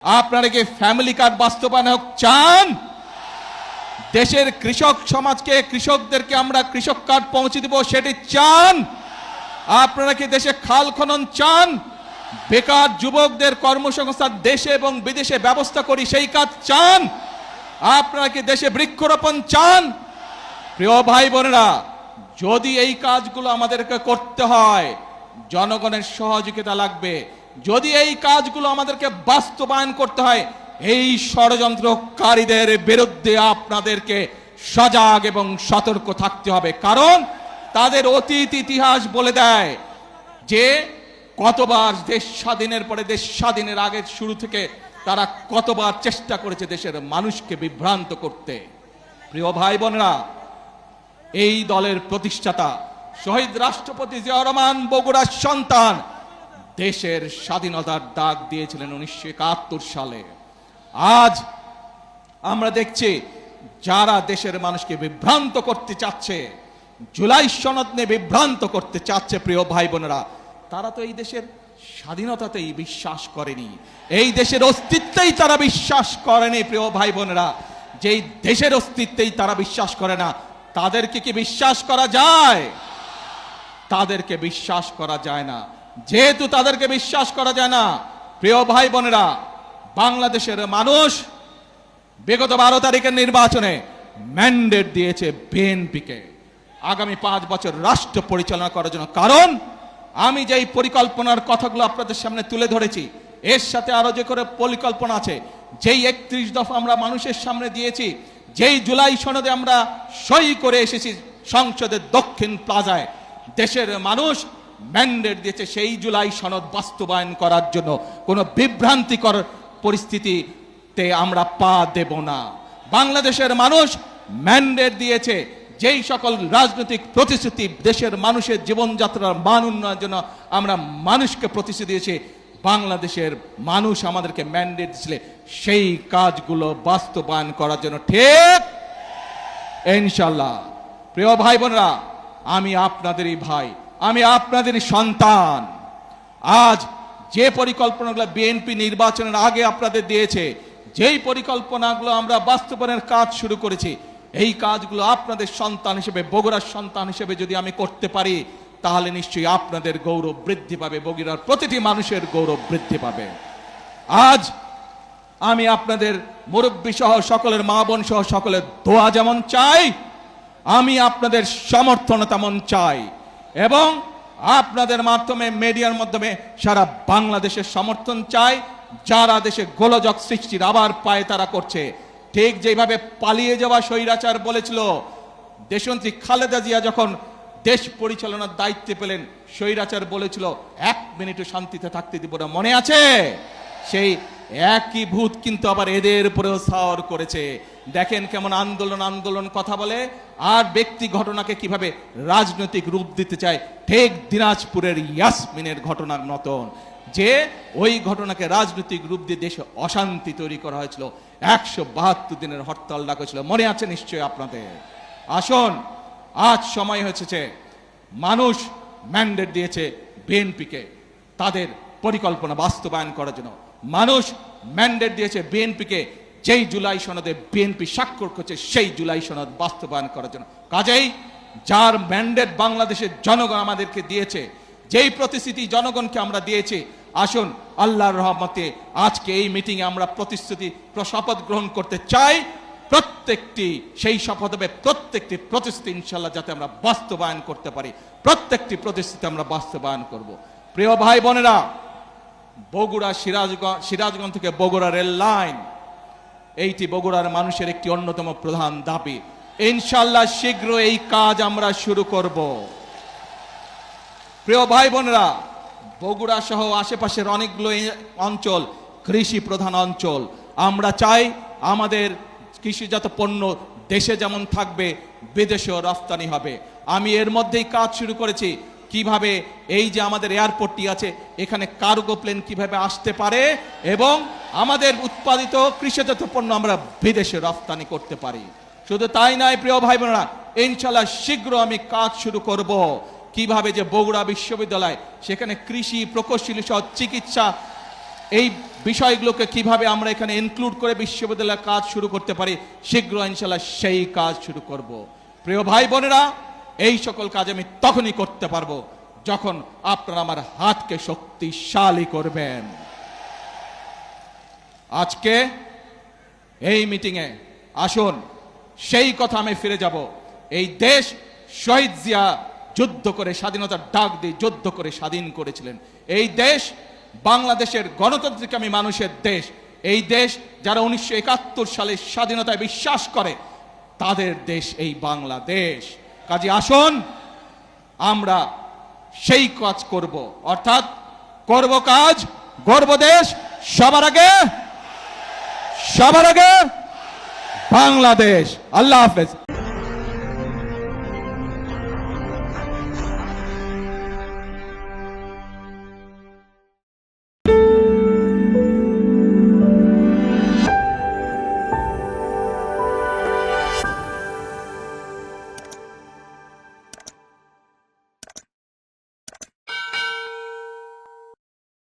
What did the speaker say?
আপনারা কি family card বাস্তবায়ন হোক চান? দেশের কৃষক সমাজকে, কৃষকদেরকে আমরা কৃষক কার্ড পৌঁছে দিব সেটি চান? আপনারা কি দেশে খাল খনন চান? বেকার যুবকদের কর্মসংস্থান দেশে এবং বিদেশে ব্যবস্থা করি সেই কাজ চান? আপনারা কি দেশে বৃক্ষরোপণ চান? প্রিয় ভাই বোনেরা, যদি এই কাজগুলো আমাদেরকে করতে হয় জনগণের সহযোগিতা লাগবে। যদি এই কাজগুলো আমাদেরকে বাস্তবায়ন করতে হয় এই ষড়যন্ত্রকারীদের বিরুদ্ধে আপনাদেরকে সজাগ এবং সতর্ক থাকতে হবে। কারণ তাদের অতীত ইতিহাস বলে দেয় যে কতবার দেশ স্বাধীনের পরে, দেশ স্বাধীনের আগের শুরু থেকে তারা কতবার চেষ্টা করেছে দেশের মানুষকে বিভ্রান্ত করতে। প্রিয় ভাই বোনেরা, এই দলের প্রতিষ্ঠাতা শহীদ রাষ্ট্রপতি জিয়াউর রহমান বগুড়ার সন্তান, দেশের স্বাধীনতার ডাক দিয়েছিলেন 1971 সালে। আজ আমরা দেখছি যারা দেশের মানুষকে বিভ্রান্ত করতে চাচ্ছে, জুলাই সনদ নিয়ে বিভ্রান্ত করতে চাচ্ছে, প্রিয় ভাই বোনেরা, তারা তো এই দেশের স্বাধীনতাতেই বিশ্বাস করেনি, এই দেশের অস্তিত্বেই তারা বিশ্বাস করেনি। প্রিয় ভাই বোনেরা, যেই দেশের অস্তিত্বেই তারা বিশ্বাস করে না, তাদেরকে কি বিশ্বাস করা যায়? তাদেরকে বিশ্বাস করা যায় না। যেহেতু তাদেরকে বিশ্বাস করা যায় না, প্রিয় ভাই বোনেরা, বাংলাদেশের মানুষ বিগত 12 তারিখের নির্বাচনে ম্যান্ডেট দিয়েছে বিএনপিকে আগামী 5 বছর রাষ্ট্র পরিচালনা করার জন্য। কারণ আমি যেই পরিকল্পনার কথাগুলো আপনাদের সামনে তুলে ধরেছি, এর সাথে আরো যে করে পরিকল্পনা আছে, যেই 31 দফা আমরা মানুষের সামনে দিয়েছি, যেই জুলাই সনদে আমরা সই করে এসেছি সংসদের দক্ষিণ প্লাজায়, দেশের মানুষ ম্যান্ডেট দিয়েছে সেই জুলাই সনদ বাস্তবায়ন করার জন্য। কোনো বিভ্রান্তিকর পরিস্থিতিতে আমরা পা দেব না। বাংলাদেশের মানুষ ম্যান্ডেট দিয়েছে যেই সকল রাজনৈতিক প্রতিশ্রুতি দেশের মানুষের জীবনযাত্রার মান উন্নয়নের জন্য আমরা মানুষকে প্রতিশ্রুতি দিয়েছি, বাংলাদেশের মানুষ আমাদেরকে ম্যান্ডেট দিয়েছিল সেই কাজগুলো বাস্তবায়ন করার জন্য। ঠিক ইনশাআল্লাহ। প্রিয় ভাই বোনেরা, আমি আপনাদেরই ভাই, আমি আপনাদেরই সন্তান। আজ যে পরিকল্পনাগুলো বিএনপি নির্বাচনের আগে আপনাদের দিয়েছে, যেই পরিকল্পনাগুলো আমরা বাস্তবায়নের কাজ শুরু করেছি, এই কাজগুলো আপনাদের সন্তান হিসেবে, বগুড়ার সন্তান হিসেবে যদি আমি করতে পারি, তাহলে নিশ্চয়ই আপনাদের গৌরব বৃদ্ধি পাবে, বগুড়ার প্রতিটি মানুষের গৌরব বৃদ্ধি পাবে। আজ আমি আপনাদের মুরব্বী সহ সকলের, মা বোন সহ সকলের দোয়া যেমন চাই, আমি আপনাদের সমর্থন তেমন চাই, এবং আপনাদের মাধ্যমে, মিডিয়ার মাধ্যমে সারা বাংলাদেশের সমর্থন চাই। যারা দেশে গোলযোগ সৃষ্টির আবার পায় তারা করছে, ঠিক যেভাবে পালিয়ে যাওয়া স্বৈরাচার বলেছিল, দেশনেত্রী খালেদা জিয়া যখন দেশ পরিচালনার দায়িত্বে পেলেন, স্বৈরাচার বলেছিল 1 মিনিটও শান্তিতে থাকতে দিব না, মনে আছে? সেই একই ভূত কিন্তু আবার এদের উপরেও সাওর করেছে। দেখেন কেমন আন্দোলন আন্দোলন কথা বলে, আর ব্যক্তি ঘটনাকে কিভাবে রাজনৈতিক রূপ দিতে চায়। ঠিক দিনাজপুরের ইয়াসমিনের ঘটনার মতন, যে ওই ঘটনাকে রাজনৈতিক রূপ দিয়ে দেশে অশান্তি তৈরি করা হয়েছিল, 172 দিনের হরতাল ডাকা হয়েছিল, মনে আছে নিশ্চয়ই আপনাদের। আসুন, আজ সময় হয়েছে, মানুষ ম্যান্ডেট দিয়েছে বিএনপিকে তাদের পরিকল্পনা বাস্তবায়ন করার জন্য। মানুষ ম্যান্ডেট দিয়েছে বিএনপিকে যেই জুলাই সনদে বিএনপি স্বাক্ষর করছে সেই জুলাই সনদ বাস্তবায়ন করার জন্য। কাজেই যার ম্যান্ডেট বাংলাদেশের জনগণ আমাদেরকে দিয়েছে, যেই প্রতিশ্রুতি জনগণকে আমরা দিয়েছি, আসুন আল্লাহর রহমতে আজকে এই মিটিংয়ে আমরা প্রতিশ্রুতি, শপথ গ্রহণ করতে চাই। প্রত্যেকটি সেই শপথ হবে, প্রত্যেকটি প্রতিশ্রুতি ইনশাআল্লাহ যাতে আমরা বাস্তবায়ন করতে পারি, প্রত্যেকটি প্রতিশ্রুতি আমরা বাস্তবায়ন করব। প্রিয় ভাই বোনেরা, বগুড়া সিরাজগঞ্জ থেকে বগুড়া রেল লাইন, এইটি বগুড়ার মানুষের একটি অন্যতম প্রধান দাবি। ইনশাআল্লাহ শীঘ্র এই কাজ আমরা শুরু করব। প্রিয় ভাই বোনেরা, বগুড়া সহ আশেপাশের অনেকগুলো অঞ্চল কৃষি প্রধান অঞ্চল। আমরা চাই আমাদের কৃষিজাত পণ্য দেশে যেমন থাকবে, বিদেশেও রপ্তানি হবে। আমি এর মধ্যেই কাজ শুরু করেছি, কিভাবে এই যে আমাদের এয়ারপোর্টটি আছে, এখানে কার্গো প্লেন কিভাবে আসতে পারে এবং আমাদের উৎপাদিত কৃষিজাত পণ্য আমরা বিদেশে রপ্তানি করতে পারি। শুধু তাই নয় প্রিয় ভাই বোনেরা, ইনশাআল্লাহ শীঘ্র আমি কাজ শুরু করব কিভাবে যে বগুড়া বিশ্ববিদ্যালয়, সেখানে কৃষি প্রকৌশলী সহ চিকিৎসা এই বিষয়গুলোকে কিভাবে আমরা এখানে ইনক্লুড করে বিশ্ববিদ্যালয়ের কাজ শুরু করতে পারি, শীঘ্র ইনশাল্লাহ সেই কাজ শুরু করব। প্রিয় ভাই বোনেরা, এই সকল কাজ আমি তখনই করতে পারবো যখন আপনারা আমার হাতকে শক্তিশালী করবেন। আজকে এই মিটিংয়ে আসুন সেই কথা আমি ফিরে যাব। এই দেশ শহীদ জিয়া যুদ্ধ করে স্বাধীনতার ডাক দিয়ে যুদ্ধ করে স্বাধীন করেছিলেন। এই দেশ বাংলাদেশের গণতান্ত্রিকামী মানুষের দেশ। এই দেশ যারা 1971 সালে স্বাধীনতায় বিশ্বাস করে, তাদের দেশ এই বাংলাদেশ। কাজে আসুন আমরা সেই কাজ করব, অর্থাৎ করব কাজ, গর্ব দেশ, সবার আগে বাংলাদেশ। আল্লাহ হাফেজ।